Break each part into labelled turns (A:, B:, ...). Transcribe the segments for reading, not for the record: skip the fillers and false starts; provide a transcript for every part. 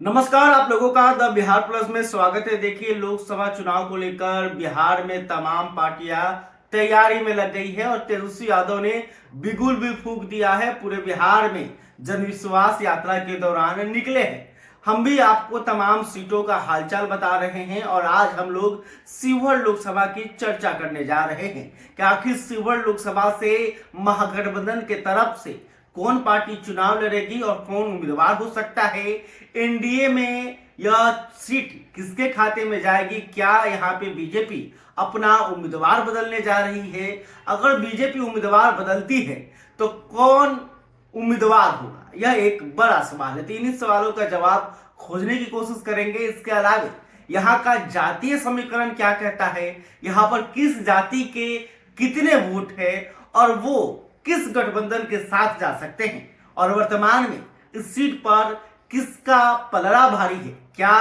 A: नमस्कार, आप लोगों का द बिहार प्लस में स्वागत है। देखिए, लोकसभा चुनाव को लेकर बिहार में तमाम पार्टियां तैयारी में लग गई है और तेजस्वी यादव ने बिगुल भी फूंक दिया है। पूरे बिहार में जनविश्वास यात्रा के दौरान निकले हैं। हम भी आपको तमाम सीटों का हालचाल बता रहे हैं और आज हम लोग शिवहर लोकसभा की चर्चा करने जा रहे हैं कि आखिर शिवहर लोकसभा से महागठबंधन के तरफ से कौन पार्टी चुनाव लड़ेगी और कौन उम्मीदवार हो सकता है। एनडीए में यह सीट किसके खाते में जाएगी, क्या यहाँ पे बीजेपी अपना उम्मीदवार बदलने जा रही है। अगर बीजेपी उम्मीदवार बदलती है तो कौन उम्मीदवार होगा, यह एक बड़ा सवाल है। तो इन्हीं सवालों का जवाब खोजने की कोशिश करेंगे। इसके अलावा यहाँ का जातीय समीकरण क्या कहता है, यहाँ पर किस जाति के कितने वोट है और वो किस गठबंधन के साथ जा सकते हैं, और वर्तमान में इस सीट पर किसका पलड़ा भारी है। क्या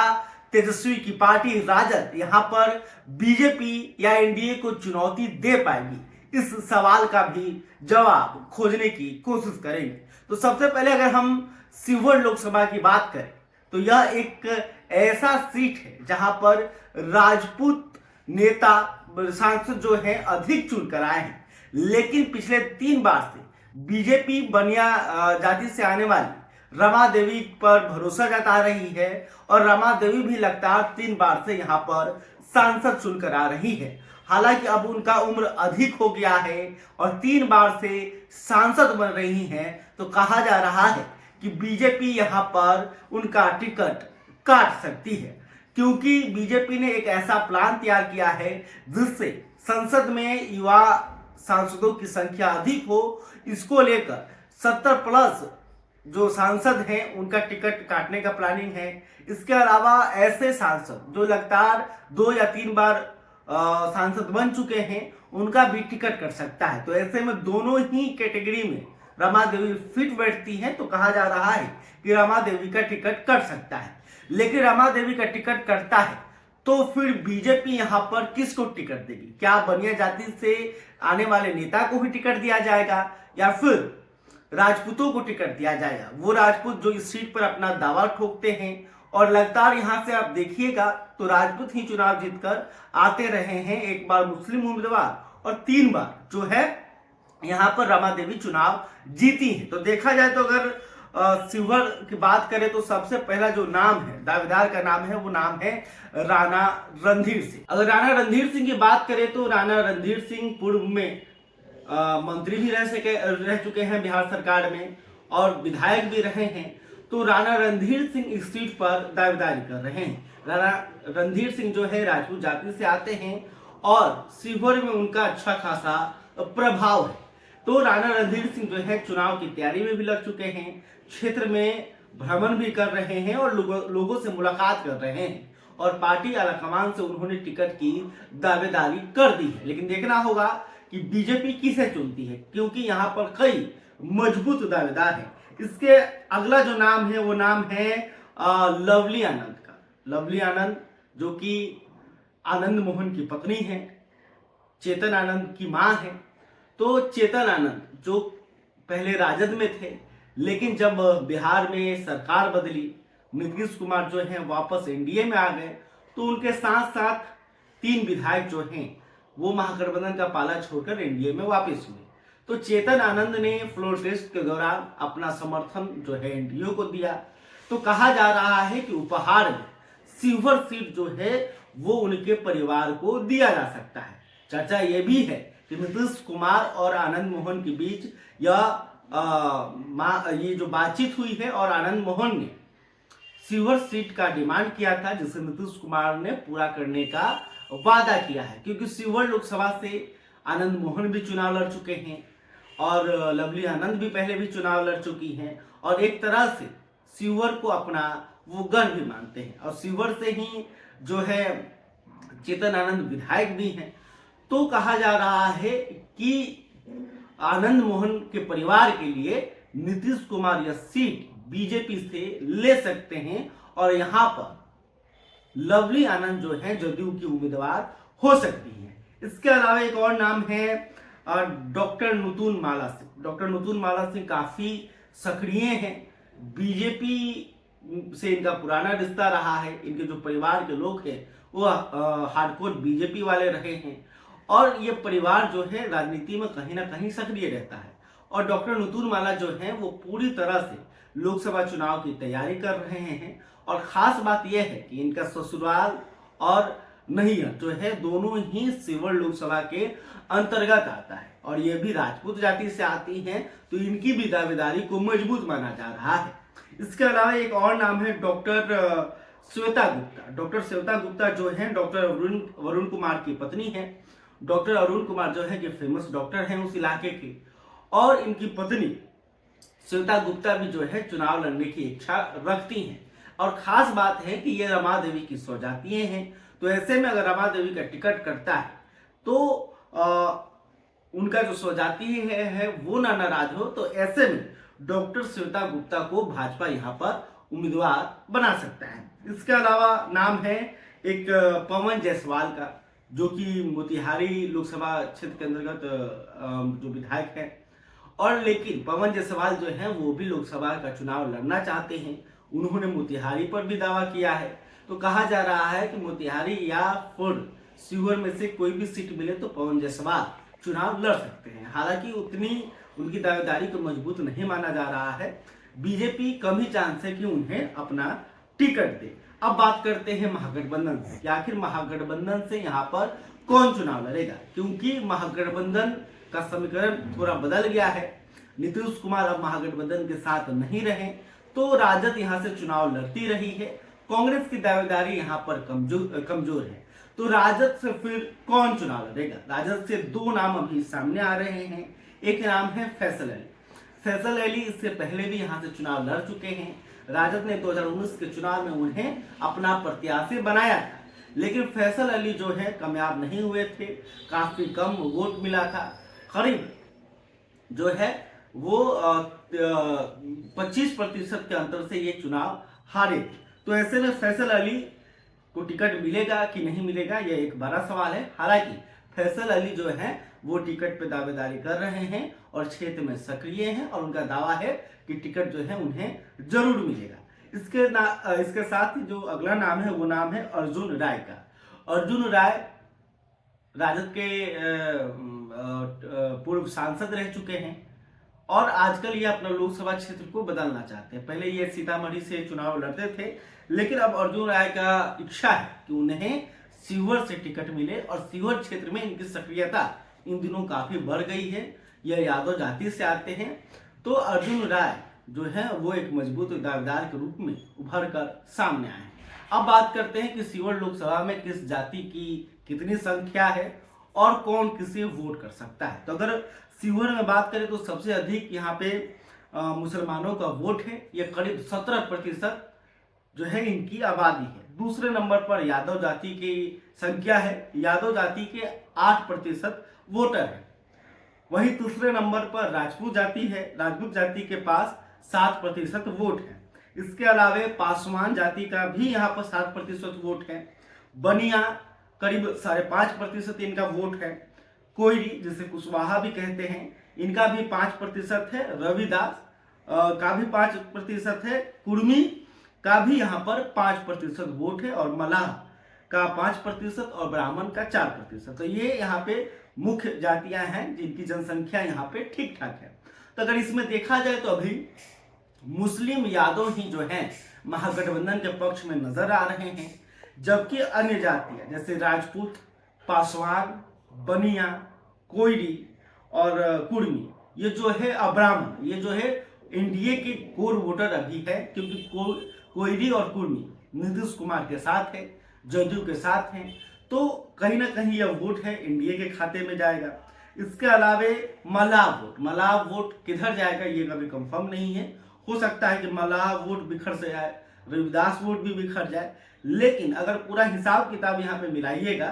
A: तेजस्वी की पार्टी राजद यहां पर बीजेपी या एनडीए को चुनौती दे पाएगी, इस सवाल का भी जवाब खोजने की कोशिश करेंगे। तो सबसे पहले अगर हम शिवहर लोकसभा की बात करें तो यह एक ऐसा सीट है जहां पर राजपूत नेता सांसद जो है अधिक चुनकर आए हैं, लेकिन पिछले 3 बार से बीजेपी बनिया जाति से आने वाली रमा देवी पर भरोसा जता रही है और रमा देवी भी लगातार 3 बार से यहां पर सांसद चुनकर आ रही है। हालांकि अब उनका उम्र अधिक हो गया है और 3 बार से सांसद बन रही हैं, तो कहा जा रहा है कि बीजेपी यहां पर उनका टिकट काट सकती है, क्योंकि बीजेपी ने एक ऐसा प्लान तैयार किया है जिससे संसद में युवा सांसदों की संख्या अधिक हो। इसको लेकर 70 प्लस जो सांसद हैं उनका टिकट काटने का प्लानिंग है। इसके अलावा ऐसे सांसद जो लगातार 2 या 3 बार सांसद बन चुके हैं उनका भी टिकट कट सकता है। तो ऐसे में दोनों ही कैटेगरी में रमा देवी फिट बैठती हैं, तो कहा जा रहा है कि रमा देवी का टिकट कट सकता है। लेकिन रमा देवी का टिकट कटता है तो फिर बीजेपी यहां पर किसको टिकट देगी? क्या बनिया जाति से आने वाले नेता को ही टिकट दिया जाएगा या फिर राजपूतों को टिकट दिया जाएगा? वो राजपूत जो इस सीट पर अपना दावा ठोकते हैं और लगातार यहां से आप देखिएगा तो राजपूत ही चुनाव जीतकर आते रहे हैं। एक बार मुस्लिम उम्मीदवार और 3 बार जो है यहां पर रमा देवी चुनाव जीती है। तो देखा जाए तो अगर शिवहर की बात करें तो सबसे पहला जो नाम है, दावेदार का नाम है, वो नाम है राणा रणधीर सिंह। अगर राणा रणधीर सिंह की बात करें तो राणा रणधीर सिंह पूर्व में मंत्री भी रह चुके हैं बिहार सरकार में और विधायक भी रहे हैं। तो राणा रणधीर सिंह इस सीट पर दावेदारी कर रहे हैं। राणा रणधीर सिंह जो है राजपूत जाति से आते हैं और शिवहर में उनका अच्छा खासा प्रभाव है। तो राणा रणधीर सिंह जो है चुनाव की तैयारी में भी लग चुके हैं, क्षेत्र में भ्रमण भी कर रहे हैं और लोगों से मुलाकात कर रहे हैं और पार्टी आलाकमान से उन्होंने टिकट की दावेदारी कर दी है। लेकिन देखना होगा कि बीजेपी किसे चुनती है, क्योंकि यहाँ पर कई मजबूत दावेदार हैं। इसके अगला जो नाम है वो नाम है लवली आनंद का। लवली आनंद जो कि आनंद मोहन की पत्नी है, चेतन आनंद की मां है। तो चेतन आनंद जो पहले राजद में थे, लेकिन जब बिहार में सरकार बदली, नीतीश कुमार जो हैं वापस एनडीए में आ गए, तो उनके साथ साथ 3 विधायक जो हैं वो महागठबंधन का पाला छोड़कर एनडीए में वापस हुए। तो चेतन आनंद ने फ्लोर टेस्ट के दौरान अपना समर्थन जो है एनडीए को दिया। तो कहा जा रहा है कि उपहार में शिवहर सीट जो है वो उनके परिवार को दिया जा सकता है। चर्चा ये भी है कि नीतीश कुमार और आनंद मोहन के बीच ये जो बातचीत हुई है और आनंद मोहन ने शिवहर सीट का डिमांड किया था, जिसे नीतीश कुमार ने पूरा करने का वादा किया है। क्योंकि शिवहर लोकसभा से आनंद मोहन भी चुनाव लड़ चुके हैं और लवली आनंद भी पहले भी चुनाव लड़ चुकी हैं और एक तरह से शिवहर को अपना वो गढ़ भी मानते हैं और शिवहर से ही जो है चेतन आनंद विधायक भी हैं। तो कहा जा रहा है कि आनंद मोहन के परिवार के लिए नीतीश कुमार यह सीट बीजेपी से ले सकते हैं और यहां पर लवली आनंद जो है जदयू की उम्मीदवार हो सकती है। इसके अलावा एक और नाम है डॉक्टर नुतुन माला सिंह। डॉक्टर नुतुन माला सिंह काफी सक्रिय हैं, बीजेपी से इनका पुराना रिश्ता रहा है। इनके जो परिवार के लोग हैं वो हार्डकोर बीजेपी वाले रहे हैं और ये परिवार जो है राजनीति में कहीं ना कहीं सक्रिय रहता है। और डॉक्टर नुतुर माला जो है वो पूरी तरह से लोकसभा चुनाव की तैयारी कर रहे हैं। और खास बात यह है कि इनका ससुराल और नैहर जो है दोनों ही सीवर लोकसभा के अंतर्गत आता है और ये भी राजपूत जाति से आती हैं, तो इनकी भी दावेदारी को मजबूत माना जा रहा है। इसके अलावा एक और नाम है डॉक्टर श्वेता गुप्ता। डॉक्टर श्वेता गुप्ता जो है डॉक्टर वरुण कुमार की पत्नी है। डॉक्टर अरुण कुमार जो है कि फेमस डॉक्टर हैं उस इलाके के, और इनकी पत्नी श्वेता गुप्ता भी जो है चुनाव लड़ने की इच्छा रखती हैं। और खास बात है कि ये रमा देवी की स्वजातीय हैं, तो ऐसे में अगर रमा देवी का टिकट कटता है तो उनका जो स्वजातीय है वो ना नाराज हो, तो ऐसे में डॉक्टर श्वेता गुप्ता को भाजपा यहाँ पर उम्मीदवार बना सकता है। इसके अलावा नाम है एक पवन जायसवाल का, जो कि मोतिहारी लोकसभा क्षेत्र के अंतर्गत जो विधायक है। और लेकिन पवन जायसवाल जो है वो भी लोकसभा का चुनाव लड़ना चाहते हैं। उन्होंने मोतिहारी पर भी दावा किया है, तो कहा जा रहा है कि मोतिहारी या फिर सीहोर में से कोई भी सीट मिले तो पवन जायसवाल चुनाव लड़ सकते हैं। हालांकि उतनी उनकी दावेदारी को मजबूत नहीं माना जा रहा है। बीजेपी कम ही चांस है कि उन्हें अपना टिकट दे। अब बात करते हैं महागठबंधन से कि आखिर महागठबंधन से यहाँ पर कौन चुनाव लड़ेगा, क्योंकि महागठबंधन का समीकरण थोड़ा बदल गया है। नीतीश कुमार अब महागठबंधन के साथ नहीं रहे, तो राजद यहाँ से चुनाव लड़ती रही है। कांग्रेस की दावेदारी यहाँ पर कमजोर है, तो राजद से फिर कौन चुनाव लड़ेगा। राजद से दो नाम अभी सामने आ रहे हैं। एक नाम है फैसल अली। फैसल अली इससे पहले भी यहाँ से चुनाव लड़ चुके हैं। राजद ने 2019 के चुनाव में उन्हें अपना प्रत्याशी बनाया था, लेकिन फैसल अली जो है कामयाब नहीं हुए थे। काफी कम वोट मिला था, करीब जो है वो 25% के अंतर से ये चुनाव हारे थे। तो ऐसे में फैसल अली को टिकट मिलेगा कि नहीं मिलेगा, यह एक बड़ा सवाल है। हालांकि फैसल अली जो है वो टिकट पे दावेदारी कर रहे हैं और क्षेत्र में सक्रिय हैं और उनका दावा है कि टिकट जो है उन्हें जरूर मिलेगा। इसके साथ ही जो अगला नाम है वो नाम है अर्जुन राय का। अर्जुन राय राजद के पूर्व सांसद रह चुके हैं और आजकल ये अपना लोकसभा क्षेत्र को बदलना चाहते हैं। पहले ये सीतामढ़ी से चुनाव लड़ते थे, लेकिन अब अर्जुन राय का इच्छा है कि उन्हें सीवर से टिकट मिले और सीवर क्षेत्र में इनकी सक्रियता इन दिनों काफी बढ़ गई है। यह यादव जाति से आते हैं, तो अर्जुन राय जो है वो एक मजबूत दावेदार के रूप में उभर कर सामने आए हैं। अब बात करते हैं कि सीवर लोकसभा में किस जाति की कितनी संख्या है और कौन किसे वोट कर सकता है। तो अगर सीवर में बात करें तो सबसे अधिक यहाँ पे मुसलमानों का वोट है। ये करीब 17% जो है इनकी आबादी है। दूसरे नंबर पर यादव जाति की संख्या है। यादव जाति के 8% वोटर है। वहीं दूसरे नंबर पर राजपूत जाति है। राजपूत जाति के पास 7% वोट है। इसके अलावे पासवान जाति का भी यहाँ पर 7% वोट है। बनिया करीब 5.5% इनका वोट है। कोयरी जिसे कुशवाहा भी कहते हैं, इनका भी 5% है। रविदास का भी 5% है। कुर्मी का भी यहाँ पर 5% वोट है और मलाह का 5% और ब्राह्मण का 4%। तो ये यहाँ पे मुख्य जातियां हैं जिनकी जनसंख्या यहाँ पे ठीक ठाक है। तो अगर इसमें देखा जाए तो अभी मुस्लिम यादव ही जो हैं महागठबंधन के पक्ष में नजर आ रहे हैं, जबकि अन्य जातियां जैसे राजपूत, पासवान, बनिया, कोयरी और कुर्मी ये जो है अब्राह्मण ये जो है एनडीए के कोर वोटर अभी है, क्योंकि कोयरी और कुर्मी नीतीश कुमार के साथ है, जदयू के साथ हैं, तो कहीं ना कहीं यह वोट है एनडीए के खाते में जाएगा। इसके अलावे मलाह वोट किधर जाएगा ये कभी कंफर्म नहीं है। हो सकता है कि मलाह वोट बिखर से जाए, रविदास वोट भी बिखर जाए, लेकिन अगर पूरा हिसाब किताब यहाँ पे मिलाइएगा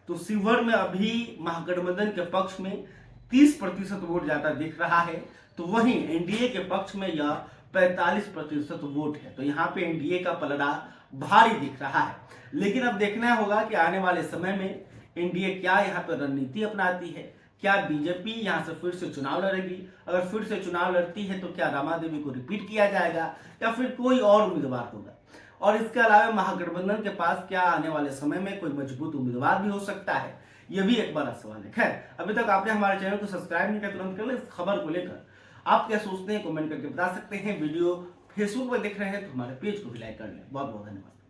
A: तो शिवहर में अभी महागठबंधन के पक्ष में 30% वोट ज्यादा दिख रहा है, तो वहीं एनडीए के पक्ष में यह 45% वोट है। तो यहाँ पे एनडीए का पलड़ा भारी दिख रहा है। लेकिन अब देखना होगा कि आने वाले समय में एनडीए क्या यहाँ पर रणनीति अपनाती है, क्या बीजेपी यहाँ से फिर से चुनाव लड़ेगी? अगर फिर से चुनाव लड़ती है तो क्या रमा देवी को रिपीट किया जाएगा या फिर कोई और उम्मीदवार होगा? और इसके अलावा महागठबंधन के पास क्या आने वाले समय में कोई मजबूत उम्मीदवार भी हो सकता है? यह भी एक बड़ा सवाल है। खैर, अभी तक आपने हमारे चैनल को सब्सक्राइब नहीं किया, तुरंत कर ले। इस खबर को लेकर आप क्या सोचते हैं कमेंट करके बता सकते हैं। वीडियो फेसबुक पर देख रहे हैं तो हमारे पेज को भी लाइक कर लें। बहुत बहुत धन्यवाद।